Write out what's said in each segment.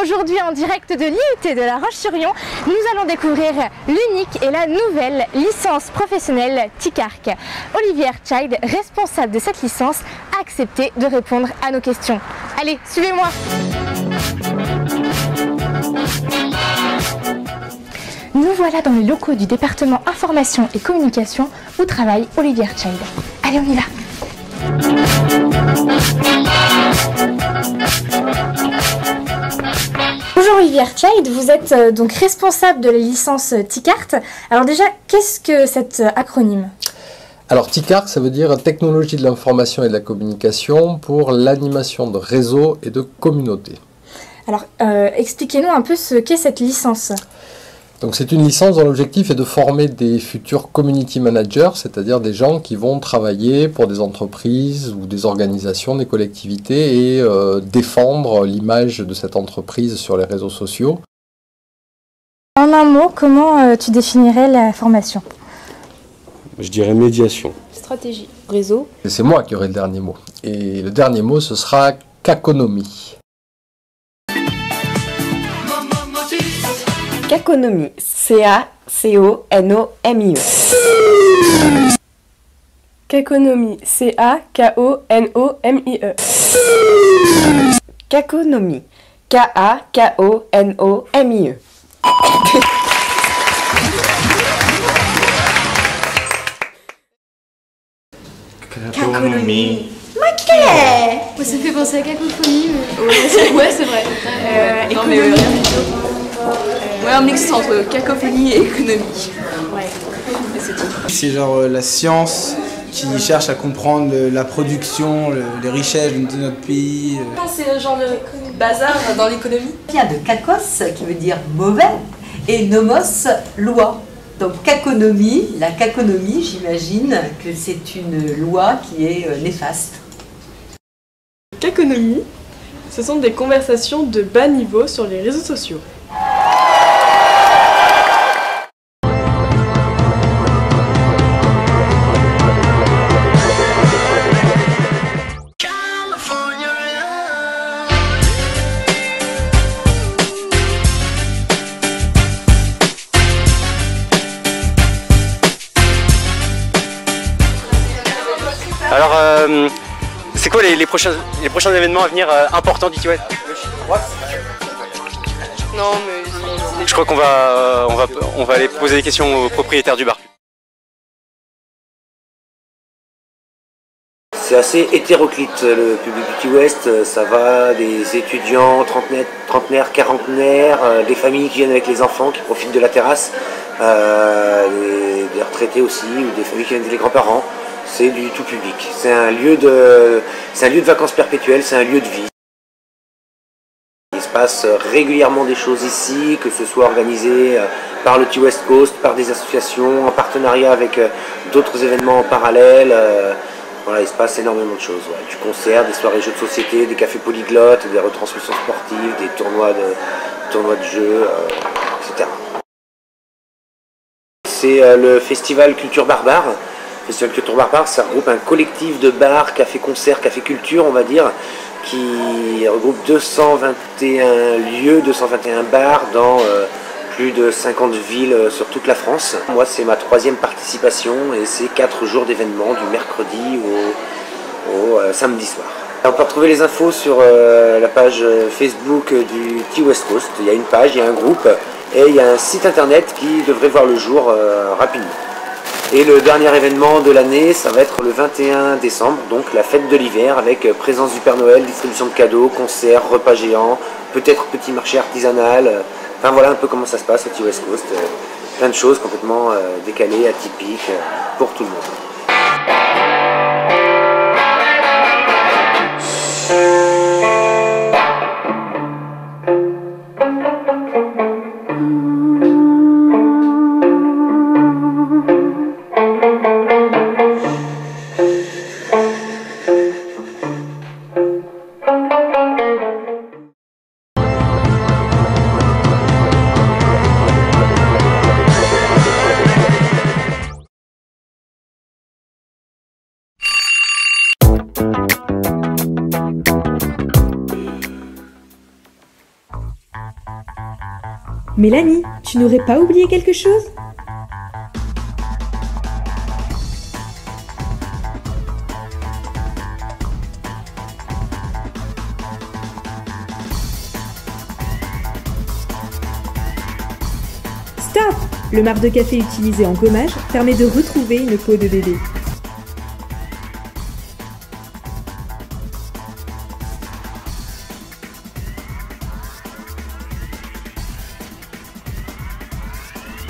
Aujourd'hui en direct de l'IUT de La Roche-sur-Yon, nous allons découvrir l'unique et la nouvelle licence professionnelle TICARC. Olivier Child, responsable de cette licence, a accepté de répondre à nos questions. Allez, suivez-moi! Nous voilà dans les locaux du département information et communication où travaille Olivier Child. Allez, on y va! Bonjour Olivier Child, vous êtes donc responsable de la licence TICARC. Alors déjà, qu'est-ce que cet acronyme? Alors TICARC, ça veut dire Technologie de l'information et de la communication pour l'animation de réseaux et de communautés. Alors expliquez-nous un peu ce qu'est cette licence. Donc c'est une licence dont l'objectif est de former des futurs community managers, c'est-à-dire des gens qui vont travailler pour des entreprises ou des organisations, des collectivités et défendre l'image de cette entreprise sur les réseaux sociaux. En un mot, comment tu définirais la formation? Je dirais médiation. Stratégie, réseau. Et c'est moi qui aurai le dernier mot. Et le dernier mot, ce sera caconomie. Caconomie, C-A-C-O-N-O-M-I-E. Caconomie, C-A-K-O-N-O-M-I-E. Caconomie, K-A-K-O-N-O-M-I-E. Caconomie. Ça fait penser à cacophonie, mais... Ouais, c'est vrai. Non, mais rien du tout. Ouais, un mix entre cacophonie et économie. Ouais, c'est tout. C'est genre la science qui cherche à comprendre la production, les richesses de notre pays. C'est un genre de bazar dans l'économie. Il vient de kakos, qui veut dire mauvais, et nomos, loi. Donc caconomie, la caconomie, j'imagine que c'est une loi qui est néfaste. Caconomie, ce sont des conversations de bas niveau sur les réseaux sociaux. Alors, c'est quoi les prochains événements à venir importants du West? Non, mais... Je crois qu'on va aller poser des questions aux propriétaires du bar. C'est assez hétéroclite le public du West, ça va des étudiants, trentenaires, quarantenaires, des familles qui viennent avec les enfants, qui profitent de la terrasse, des retraités aussi, ou des familles qui viennent avec les grands-parents. C'est du tout public. C'est un lieu de vacances perpétuelles, c'est un lieu de vie. Il se passe régulièrement des choses ici, que ce soit organisé par le West Coast, par des associations, en partenariat avec d'autres événements en parallèle. Voilà, il se passe énormément de choses. Ouais. Du concert, des soirées jeux de société, des cafés polyglottes, des retransmissions sportives, des tournois de jeux, etc. C'est le festival Culture Barbare. Le Festival Culture Barbare, ça regroupe un collectif de bars, café-concert, café-culture, on va dire, qui regroupe 221 lieux, 221 bars dans plus de 50 villes sur toute la France. Moi, c'est ma 3e participation et c'est 4 jours d'événements, du mercredi au samedi soir. On peut retrouver les infos sur la page Facebook du West Coast. Il y a une page, il y a un groupe et il y a un site internet qui devrait voir le jour rapidement. Et le dernier événement de l'année, ça va être le 21 décembre, donc la fête de l'hiver, avec présence du Père Noël, distribution de cadeaux, concerts, repas géants, peut-être petit marché artisanal. Enfin voilà un peu comment ça se passe au West Coast. Plein de choses complètement décalées, atypiques, pour tout le monde. Mélanie, tu n'aurais pas oublié quelque chose? Stop! Le marc de café utilisé en gommage permet de retrouver une peau de bébé.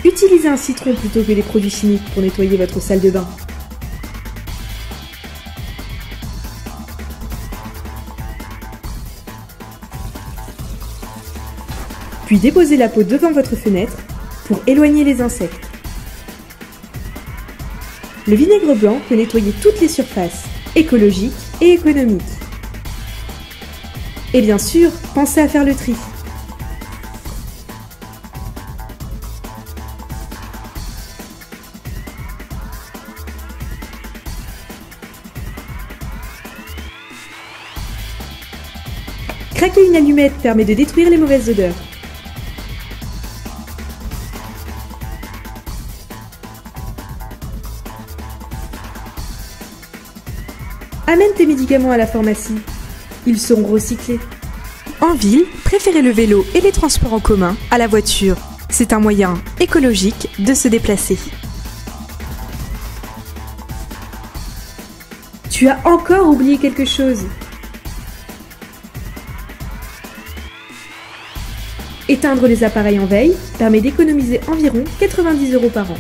Utilisez un citron plutôt que des produits chimiques pour nettoyer votre salle de bain. Puis déposez la peau devant votre fenêtre pour éloigner les insectes. Le vinaigre blanc peut nettoyer toutes les surfaces, écologiques et économiques. Et bien sûr, pensez à faire le tri. Craquer une allumette permet de détruire les mauvaises odeurs. Amène tes médicaments à la pharmacie. Ils seront recyclés. En ville, préférez le vélo et les transports en commun à la voiture. C'est un moyen écologique de se déplacer. Tu as encore oublié quelque chose. Éteindre les appareils en veille permet d'économiser environ 90 € par an.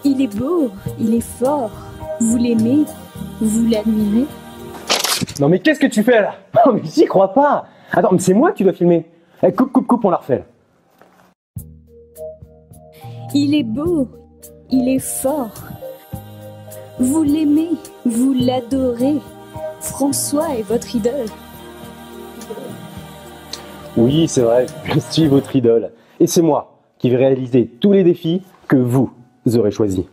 Il est beau, il est fort. Vous l'aimez, vous l'admirez. Non mais qu'est-ce que tu fais là? Non mais j'y crois pas. Attends, mais c'est moi que tu dois filmer. Eh, coupe, on la refait. Il est beau, il est fort. Vous l'aimez, vous l'adorez. François est votre idole. Oui, c'est vrai, je suis votre idole. Et c'est moi qui vais réaliser tous les défis que vous aurez choisis.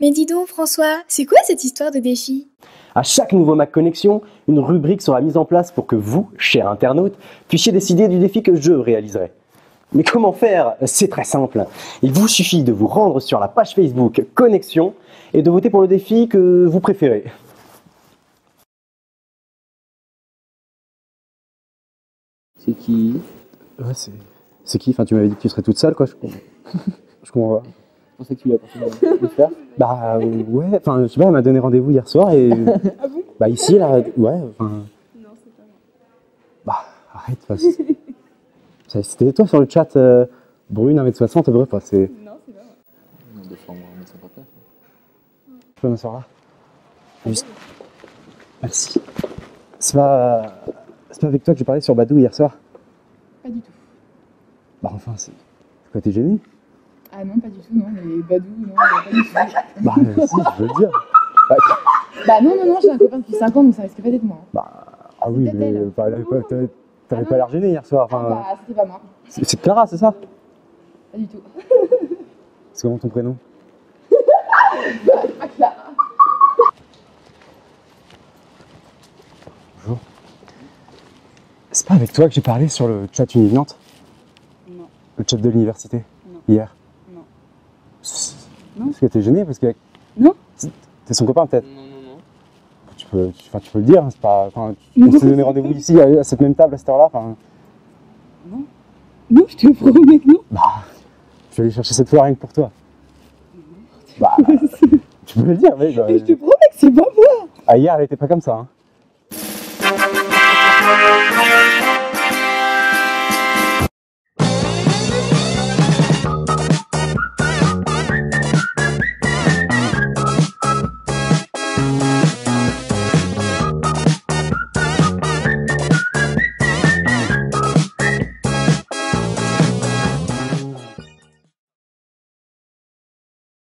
Mais dis donc François, c'est quoi cette histoire de défi? À chaque nouveau Mac Connexion, une rubrique sera mise en place pour que vous, chers internautes, puissiez décider du défi que je réaliserai. Mais comment faire? C'est très simple. Il vous suffit de vous rendre sur la page Facebook Connexion et de voter pour le défi que vous préférez. C'est qui? Ouais, c'est qui? Enfin, tu m'avais dit que tu serais toute seule, quoi. Je comprends pas. Je pensais que tu lui as apporté de faire. Bah ouais, enfin, je sais pas, elle m'a donné rendez-vous hier soir et... Ah bon? Bah ici, là, ouais, enfin... Non, c'est pas moi. Bah, arrête, c'était toi sur le chat, Brune, 1m60, bref, c'est... Non, c'est pas moi. Non, de fois, moi, 1m59. Je peux m'asseoir là? Juste. Merci. C'est pas avec toi que j'ai parlé sur Badou hier soir? Pas du tout. Bah enfin, c'est quoi, t'es gêné? Ah non, pas du tout, non, mais Badou, non, pas du tout. Bah si, je veux le dire. Bah non, j'ai un copain depuis 5 ans, donc ça risque pas d'être moi. Bah, ah oui, mais t'avais pas l'air gêné hier soir. Enfin, bah, c'était pas moi. C'est Clara, c'est ça? Pas du tout. C'est comment ton prénom? Bah, pas Clara. Bonjour. C'est pas avec toi que j'ai parlé sur le chat Univente? Non. Le chat de l'université? Non. Hier? Non. Non. Parce que t'es gêné parce que... Non. T'es son copain peut-être? Non. Tu peux le dire, c'est pas... Enfin, on s'est donné rendez-vous ici, à cette même table, à cette heure-là, enfin... Non. Non, je te promets que non. Bah, je vais aller chercher cette fois rien que pour toi. Bah, tu peux le dire, mais... Mais je te promets que c'est pas moi. Ah, hier, elle était pas comme ça, hein.